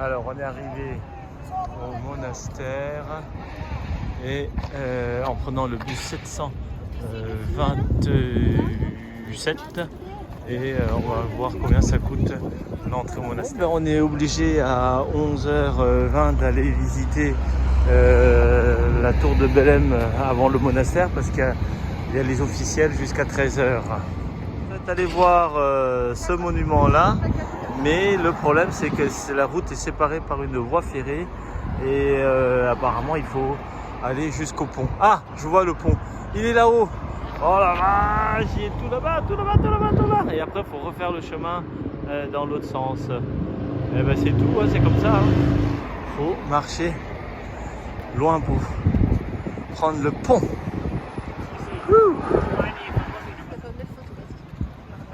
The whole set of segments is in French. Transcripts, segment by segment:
Alors on est arrivé au monastère et en prenant le bus 727 et on va voir combien ça coûte l'entrée au monastère. On est obligé à 11h20 d'aller visiter la tour de Belém avant le monastère parce qu'il y a les officiels jusqu'à 13h. On est allé voir ce monument là, mais le problème c'est que la route est séparée par une voie ferrée et apparemment il faut aller jusqu'au pont. Ah, je vois le pont, il est là-haut. Oh la vache, il est tout là-bas, tout là-bas, tout là-bas, tout là. Et après il faut refaire le chemin dans l'autre sens. Et ben c'est tout, hein, c'est comme ça. Faut marcher loin pour prendre le pont.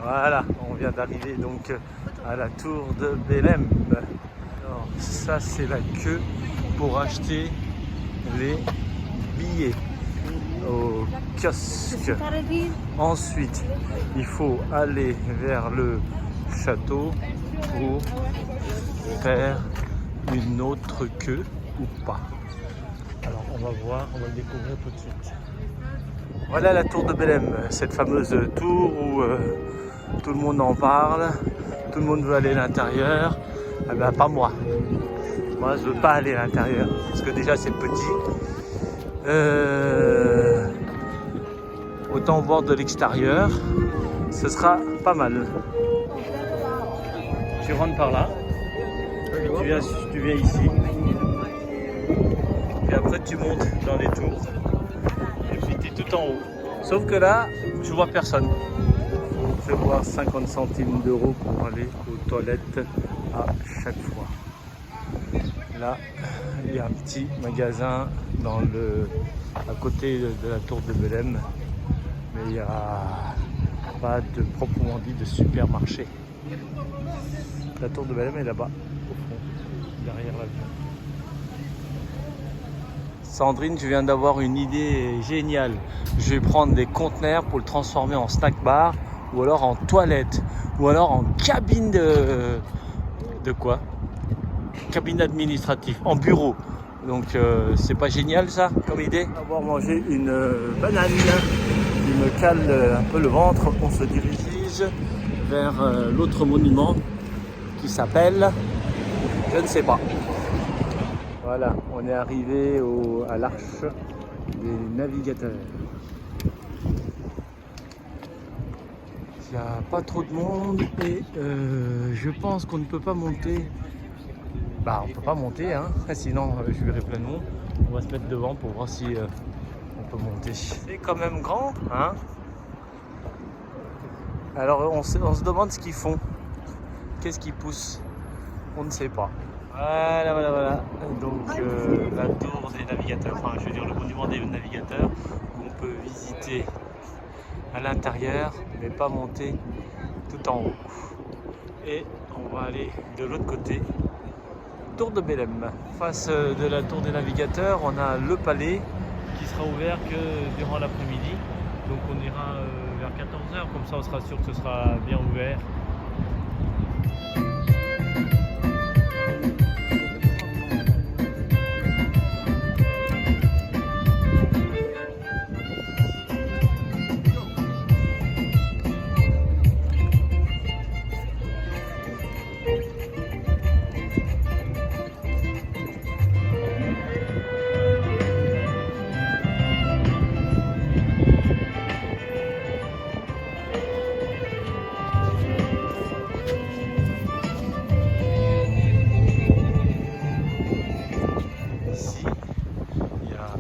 Voilà, on vient d'arriver donc à la tour de Belém. Alors ça c'est la queue pour acheter les billets au kiosque. Ensuite, il faut aller vers le château pour faire une autre queue ou pas. Alors on va voir, on va le découvrir tout de suite. Voilà la tour de Belém, cette fameuse tour où tout le monde en parle, tout le monde veut aller à l'intérieur. Eh ben, pas moi. Moi je veux pas aller à l'intérieur parce que déjà c'est petit. Autant voir de l'extérieur, ce sera pas mal. Tu rentres par là, tu viens ici, et après tu montes dans les tours, et puis tu es tout en haut. Sauf que là, je vois personne. Il faut prévoir 50 centimes d'euros pour aller aux toilettes à chaque fois. Là, il y a un petit magasin à côté de la tour de Belém, mais il n'y a pas de proprement dit de supermarché. La tour de Belém est là-bas, au fond, derrière l'avion. Sandrine, je viens d'avoir une idée géniale. Je vais prendre des conteneurs pour le transformer en snack bar, ou alors en toilette, ou alors en cabine de quoi ? Cabine administrative, en bureau. Donc c'est pas génial ça comme idée. Avoir mangé une banane qui me cale un peu le ventre, on se dirige vers l'autre monument qui s'appelle, je ne sais pas. Voilà, on est arrivé à l'arche des navigateurs. Il n'y a pas trop de monde et je pense qu'on ne peut pas monter. Bah on peut pas monter, hein, sinon je verrai plein de monde. On va se mettre devant pour voir si on peut monter. C'est quand même grand, hein. Alors on se demande ce qu'ils font. Qu'est-ce qu'ils poussent? On ne sait pas. Voilà. Donc la tour des navigateurs, enfin je veux dire le monument des navigateurs, où on peut visiter à l'intérieur, mais pas monter tout en haut. Et on va aller de l'autre côté. Tour de Belém. Face de la tour des navigateurs, on a le palais qui sera ouvert que durant l'après-midi. Donc on ira vers 14h, comme ça on sera sûr que ce sera bien ouvert.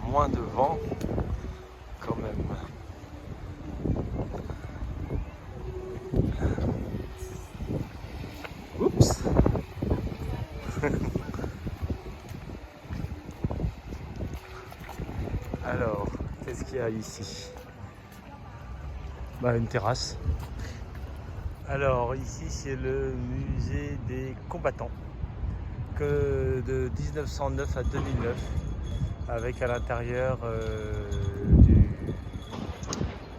Moins de vent quand même. Oups. Alors, qu'est-ce qu'il y a ici? Une terrasse. Alors ici c'est le musée des combattants que de 1909 à 2009. Avec à l'intérieur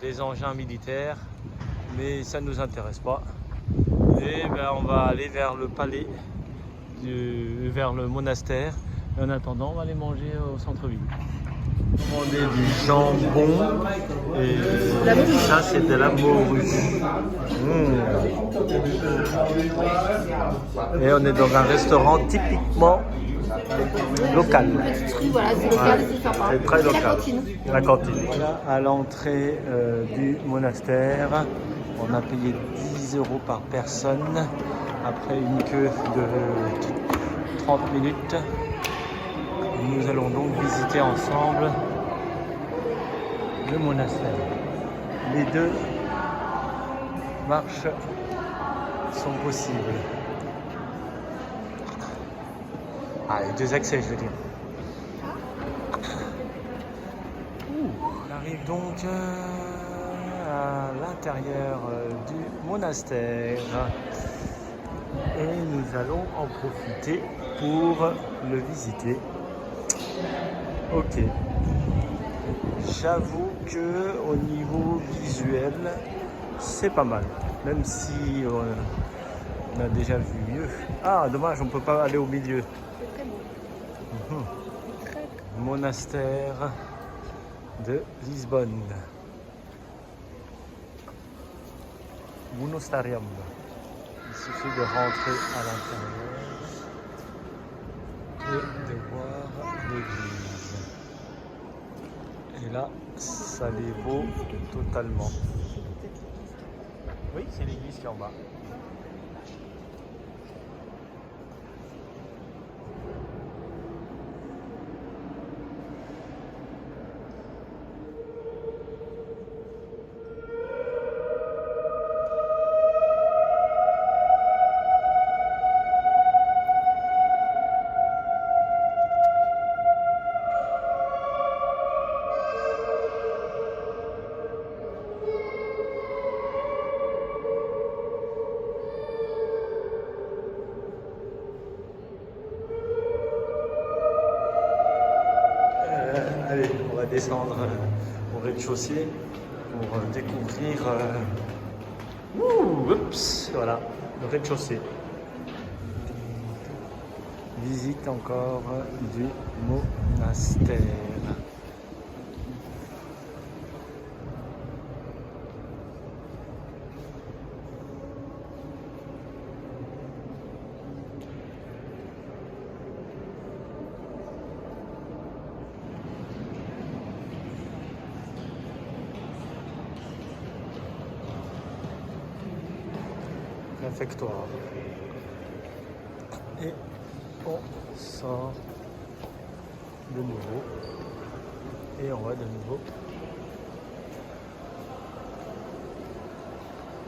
des engins militaires, mais ça ne nous intéresse pas. Et on va aller vers le palais vers le monastère. Et en attendant, on va aller manger au centre-ville. Commander du jambon et ça c'est de la morue. Et on est dans un restaurant typiquement local. Voilà, c'est local, c'est sympa. C'est très local. La cantine. Voilà, à l'entrée du monastère, on a payé 10 € par personne après une queue de 30 minutes. Nous allons donc visiter ensemble le monastère. Les deux marches sont possibles. Ah, les deux accès, je veux dire. On arrive donc à l'intérieur du monastère et nous allons en profiter pour le visiter. Ok. J'avoue que au niveau visuel, c'est pas mal. Même si on a déjà vu mieux. Ah, dommage, on peut pas aller au milieu. Monastère de Lisbonne. Monastarium. Il suffit de rentrer à l'intérieur et de voir l'église. Et là, ça les vaut totalement. Oui, c'est l'église qui est en bas. Allez, on va descendre au rez-de-chaussée pour découvrir voilà, le rez-de-chaussée. Visite encore du monastère. Réfectoire. Et on sort de nouveau. Et on va de nouveau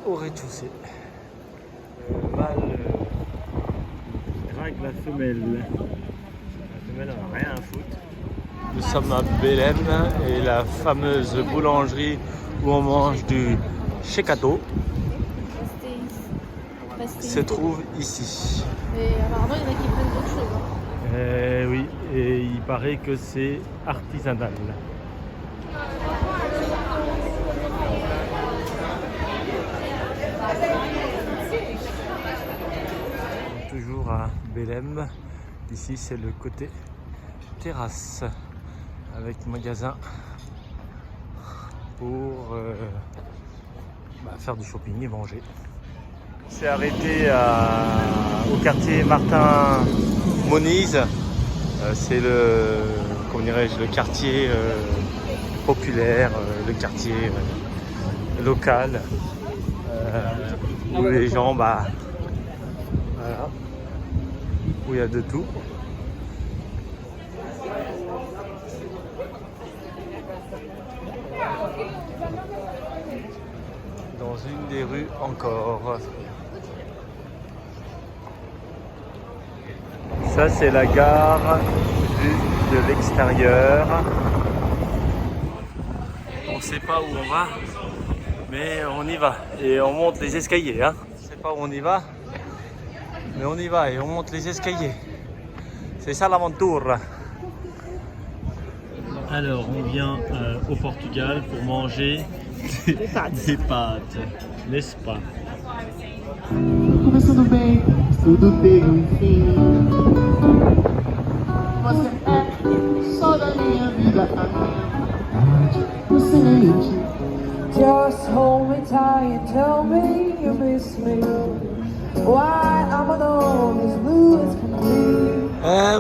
au rez-de-chaussée. Mâle drague la femelle. La femelle n'a rien à foutre. Nous sommes à Belém et la fameuse boulangerie où on mange du checato se trouve ici. Et apparemment, il y en a qui prennent d'autres choses. Oui, et il paraît que c'est artisanal. Toujours à Belém. Ici, c'est le côté terrasse avec magasin pour faire du shopping et manger. On s'est arrêté au quartier Martin Moniz. C'est le quartier populaire, le quartier local où les gens, voilà, où il y a de tout. Dans une des rues encore. Ça c'est la gare vue de l'extérieur. On ne sait pas où on va, mais on y va et on monte les escaliers. On ne sait pas où on y va, mais on y va et on monte les escaliers. C'est ça l'aventure. Alors on vient au Portugal pour manger des pâtes, n'est-ce pas? Começando bem, tudo bem.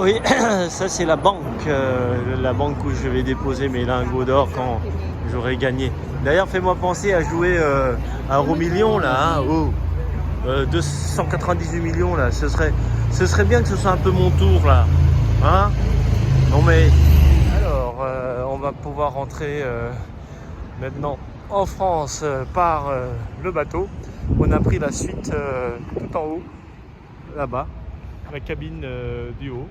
Oui, ça c'est la banque où je vais déposer mes lingots d'or quand j'aurai gagné. D'ailleurs, fais-moi penser à jouer à Euro Million là, hein, 298 millions là. Ce serait bien que ce soit un peu mon tour là, hein. Non mais alors, on va pouvoir rentrer maintenant en France par le bateau. On a pris la suite tout en haut, là-bas, la cabine du haut.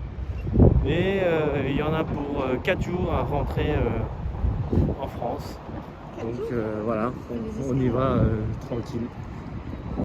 Et il y en a pour 4 jours à rentrer en France. Donc voilà, on y va tranquille.